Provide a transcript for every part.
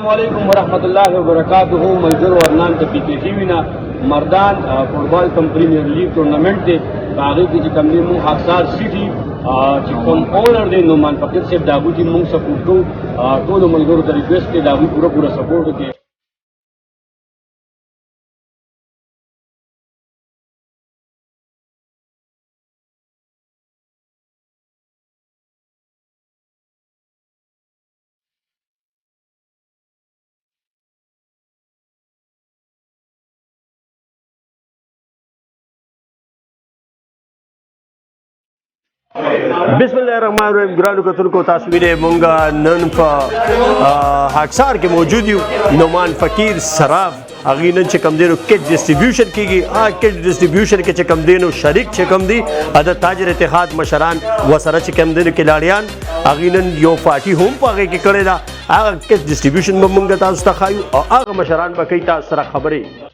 السلام علیکم ورحمۃ اللہ وبرکاتہ ملګرو ادنان ته پی کې وینا مردان فوټبال کم پریمیر لیګ ټورنمنت دی هغه کې چې کوم دی مو خاصار سیټي چې کوم اونر دی نومان فقیر صاحب داغو چې مونږ سپورټ کوو ټول ملګرو ته ریکویسټ دی داغو پوره سپورټ وکړي بسم الله الرحمن الرحیم ګرانو کتونکو تاسو وینئ مونږ نن په خاکسار کې موجود یو نومان فقیر سراف هغې نن چې کوم دی نو کټ ډسټریبیوشن کېږي کټ ډسټریبیوشن کې چې کوم دی نو شریک چې کوم دی د تاجر اتحاد مشران ورسره چې کوم دی نو کلاړیان هغې نن یو پارټي هم په هغې کې کړې ده هغه کټ ډسټریبیوشن به مونږ تاسو ته ښایو او هغه مشران به کوي تاسو سره خبرې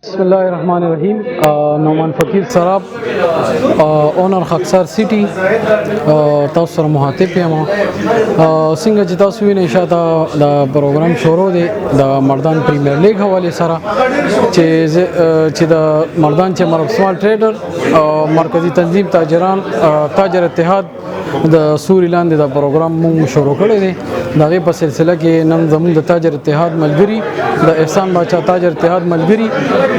بسم الله الرحمن الرحیم نومان فقیر سراب اونر خاکسار سیټي تاسو سره مخاطب یم څنګه چې تاسو وینئ شاته د پروګرام شروع دی د مردان پریمیر لیګ حوالې سره چې د مردان چې مربسمال ټریډر مرکزی تنظیم تاجران تاجر اتحاد د سوري لاندې د پروګرام مونږ شروع کړی دی د هغې په سلسله کې نن زموږ د تاجر اتحاد ملګري د احسان باچا تاجر اتحاد ملګري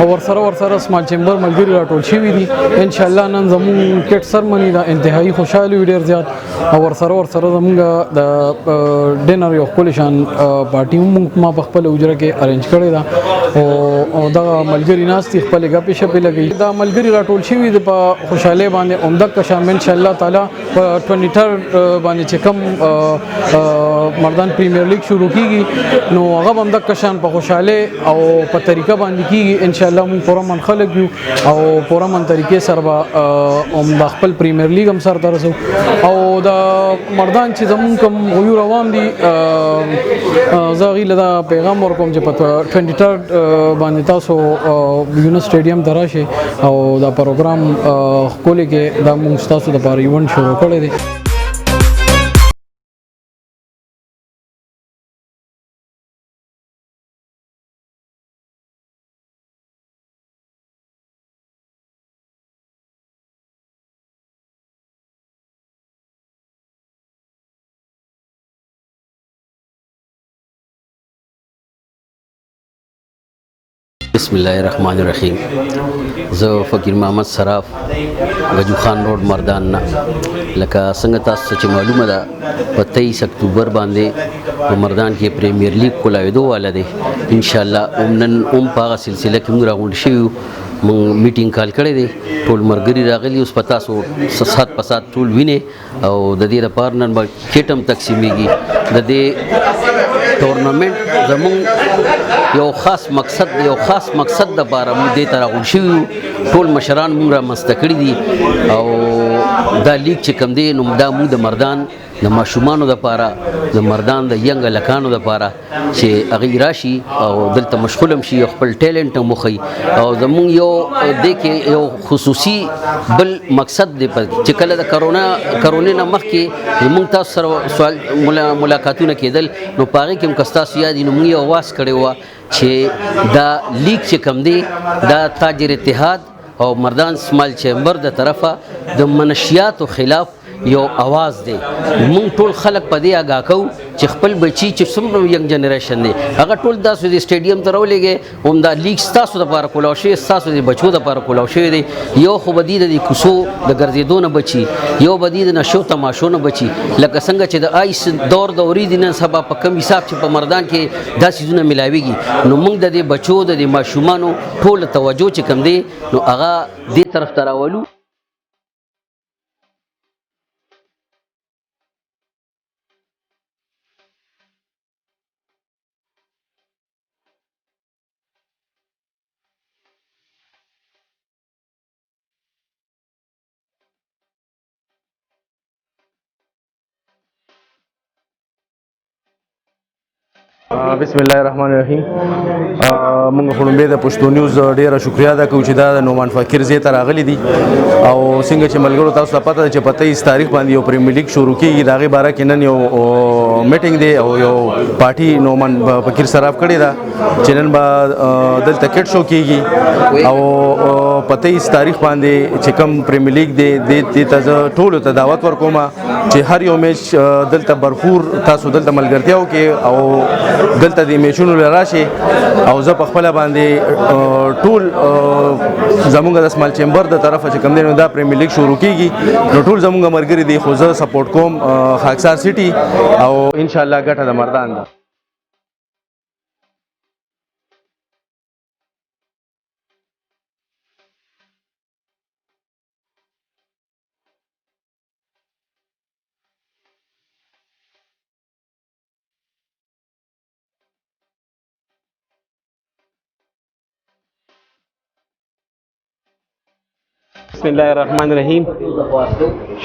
او ورسره سمال چیمبر ملګري راټول شوي دي انشاءالله نن زموږ کټ سرمني د انتهایی خوشحاله وي ډېر زیات او ورسره زموږ د ډینر یو ښکلې شان پارټي هم ما په خپله حجره کې ارینج کړې ده او دغه ملګري ناست دي خپلې ګپې شپې لګوي دا ملګري راټول شوي دي په خوشحالۍ باندې عمدک شان انشاءالله تعالی په 23 باندې چې کوم مردان پریمیر لیګ شروع کیږي نو هغه هم د کشان په خوشاله او په طریقه باندې کیږي ان شاء الله موږ پوره من خلک یو او پوره من طریقې سره به د خپل پریمیر لیګ هم سره درسو او د مردان چې زمون کوم غیور عوام دي زه غیله دا پیغام ورکوم چې په 23 باندې تاسو یونس سټیډیم دراشه او دا پروګرام خولې کې دا موږ تاسو د لپاره ایونت شروع کړی دی بسم الله الرحمن الرحیم زه فقیر محمد سراف غجو خان روډ مردان نه لکه څنګه تاسو چې معلومه ده په 23 اکتوبر باندې په مردان کې پریمیر لیګ کولایدو والا دی ان شاء الله نن په هغه سلسله کې موږ راغونډ شوي مونږ میټینګ کال کړی دی ټول مرګري راغلي اوس په تاسو سات په سات ټول وینې او د دې لپاره نن به کټ هم تقسیمیږي د دې ټورنمنټ زموږ یو خاص مقصد دپاره موږ دې ته راغونډ شوي یو ټول مشران موږ رامنځته کړي دي او دا لیګ چې کوم دی نو دا موږ د مردان د ماشومانو دپاره د مردان د ینګ هلکانو دپاره چې هغوی راشي او دلته مشغول هم شي او خپل ټیلنټ هم وښیي او زموږ یو دې کې یو خصوصي بل مقصد دی چې کله د کرونې نه مخکې زموږ تاسو سره ملاقاتونه کېدل نو په هغې کې هم که ستاسو یاد وي نو موږ یو اواز کړی وه چې دا لیګ چې کوم دی دا تاجر اتحاد او مردان سمال چیمبر د طرفه د منشیاتو خلاف یو आवाज دی مونږ ټول خلک په دې آګاه کوو چې خپل بچي چې څومره ینګ جنریشن دی هغه ټول تاسو د سټیډیم ته راولېږئ هم دا لیګ ستاسو دپاره کولاو شوی ستاسو د بچو دپاره کولاو شوی دی یو خو به دي د دې کوڅو د ګرځېدو نه بچي یو به دي د نشو تماشو نه بچي لکه څنګه چې د آیس دور دورې دي نن سبا په کم حساب چې په مردان کې دا څیزونه میلاویږي نو موږ د دې بچو د دې ماشومانو ټول توجه چې کوم دی نو هغه دې طرف ته راولو بسم الله الرحمن الرحیم موږ خړمبه د پښتو نیوز ډیره شکریا ادا کوو چې دا د نومان فقیر زی ته راغلی دي او څنګه چې ملګرو تاسو ته پته ده چې په 23 تاریخ باندې یو پریمیر لیګ شروع کیږي دا غي باره کې نن یو میټینګ دی او یو پارټي نومان فقیر صراف کړی دا چې نن به دلته کټ شو کیږي او په 23 تاریخ باندې چې کوم پریمیر لیګ دی د ټولو ته دعوت ورکوم چې هر یو میچ دلته برفور تاسو دلته ملګرتیا وکړي او دلته د میچونو لراشه او زه په خپل باندې ټول زمونږ د سمال چیمبر د طرفه چې کوم دی نو دا پریمیر لیګ شروع کیږي نو ټول زمونږ مرګري دی خو زه سپورټ کوم خاکسار سټي او ان شاء الله ګټه د مردان ده بسم الله الرحمن الرحیم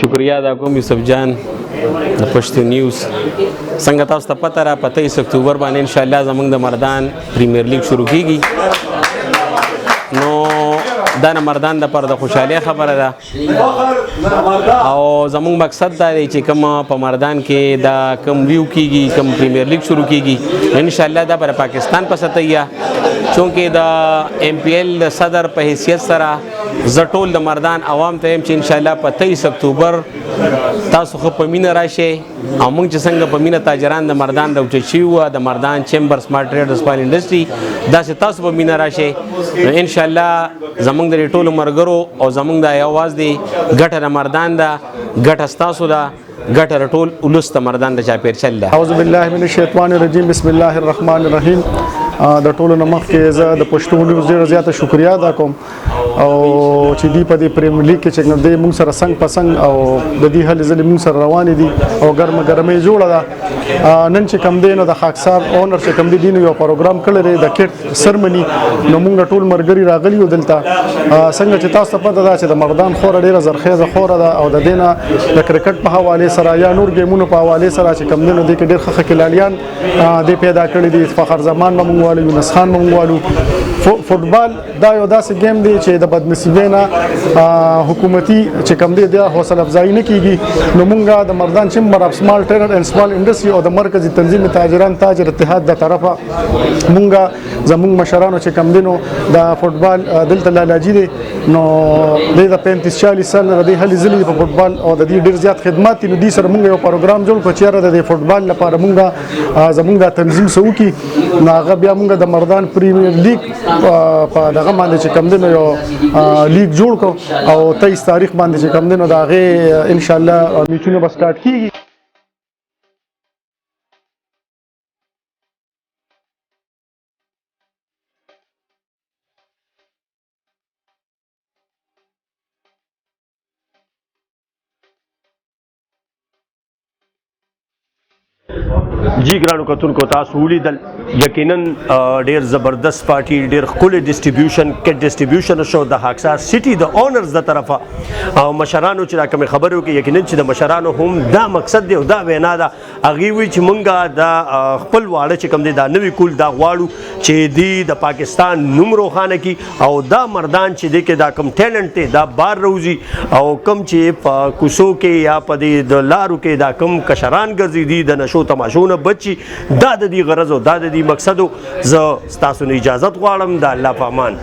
شکریا ادا کوم یوسف جان د پښتو نیوز څنګه تاسو ته پته را 23 اکتوبر باندې ان شاء الله زمونږ د مردان پریمیر لیګ شروع کیږي نو دا نه مردان د پر د خوشحالي خبره ده او زمونږ مقصد دا دی چې کوم په مردان کې دا کم ویو کیږي کم پریمیر لیګ شروع کیږي ان شاء الله دا پر پاکستان په سطحیه چونکې دا ایم پی ایل صدر په حیثیت سره زټول د مردان عوام ته چې ان شاء الله په 23 اکتوبر تاسو خو په مینه راشي او موږ چې څنګه په مینه تاجران د مردان د اوچي و د مردان چیمبر سمارټ ټریډ سپال انډستری دا چې تاسو په مینه راشي ان شاء الله زمونږ د ټولو مرګرو او زمونږ د आवाज دی ګټه د مردان دا ګټه تاسو دا ګټه ټول ولست مردان د چاپیر چل ده اعوذ بالله من الشیطان الرجیم بسم الله الرحمن الرحیم د ټولو نمخ کې زه د پښتو نیوز ډیره زیاته شکریا ادا کوم او چې دی په دې پریمیر لیګ کې چې موږ سره څنګ په څنګ او د دې هلې ځلې موږ سره روان دي او ګرمه جوړه ده نن چې کم دی نو د خاکسار اونر چې کم دی نو یو پروګرام کړی دی د کټ سرمنی نو موږ ټول مرګري راغلی و دلته څنګه چې تاسو ته پته ده چې د مردان خور ډیره زرخیزه خور ده او د دینه د کرکټ په حواله سره یا نور ګیمونو په حواله سره چې کم دی نو د کې ډیر ښه کلالیان د پیدا کړی دي فخر زمان موږ والو یونس خان موږ والو فوټبال دا یو داسې گیم دی چې د بدنصیبۍ نه حکومتي چې کم دی د حوصله افزایی نه کیږي نو مونږه د مردان چیمبر اف سمال ټریډ اینڈ سمال انډستری او د مرکزی تنظیم تاجران تاجر اتحاد د طرفه مونږه زمونږ مشرانو چې کم دینو د فوټبال دلته لالاجی دی نو د 35 40 سال نه د هلي ځلې په فوټبال او د دې ډیر زیات خدمات نو دي سره مونږ یو پروګرام جوړ کړ چې د فوټبال لپاره مونږه زمونږ د تنظیم سو کی نو هغه بیا مونږ د مردان پریمیر لیګ په دغه باندې چې کم دینو یو لیګ جوړ کو او 23 تاریخ باندې چې کم دینو دا غي ان شاء الله میچونه به سٹارټ کیږي جی ګرانو کتونکو تاسو ولیدل یقینا ډیر زبردست پارټي ډیر ښکلی ډسټریبیوشن کټ ډسټریبیوشن شو د خاکسار سټي د اونرز د طرفه او مشرانو چې دا کوم خبرې وکړي یقینا چې د مشرانو هم دا مقصد دی او دا وینا ده هغې وی چې مونږه د خپل واړه چې کوم دی دا نوي کول دا غواړو چې دی د پاکستان نوم روښانه کړي او دا مردان چې دی کې دا کم ټیلنټ دی دا بار روزي او کم چې په کوڅو کې یا په دې د لارو کې دا کم کشران ګرځي دي د نشو تماشونه بچي دا د دې غرض او دا د دې مقصد زه ستاسو نه اجازت غواړم د الله په امان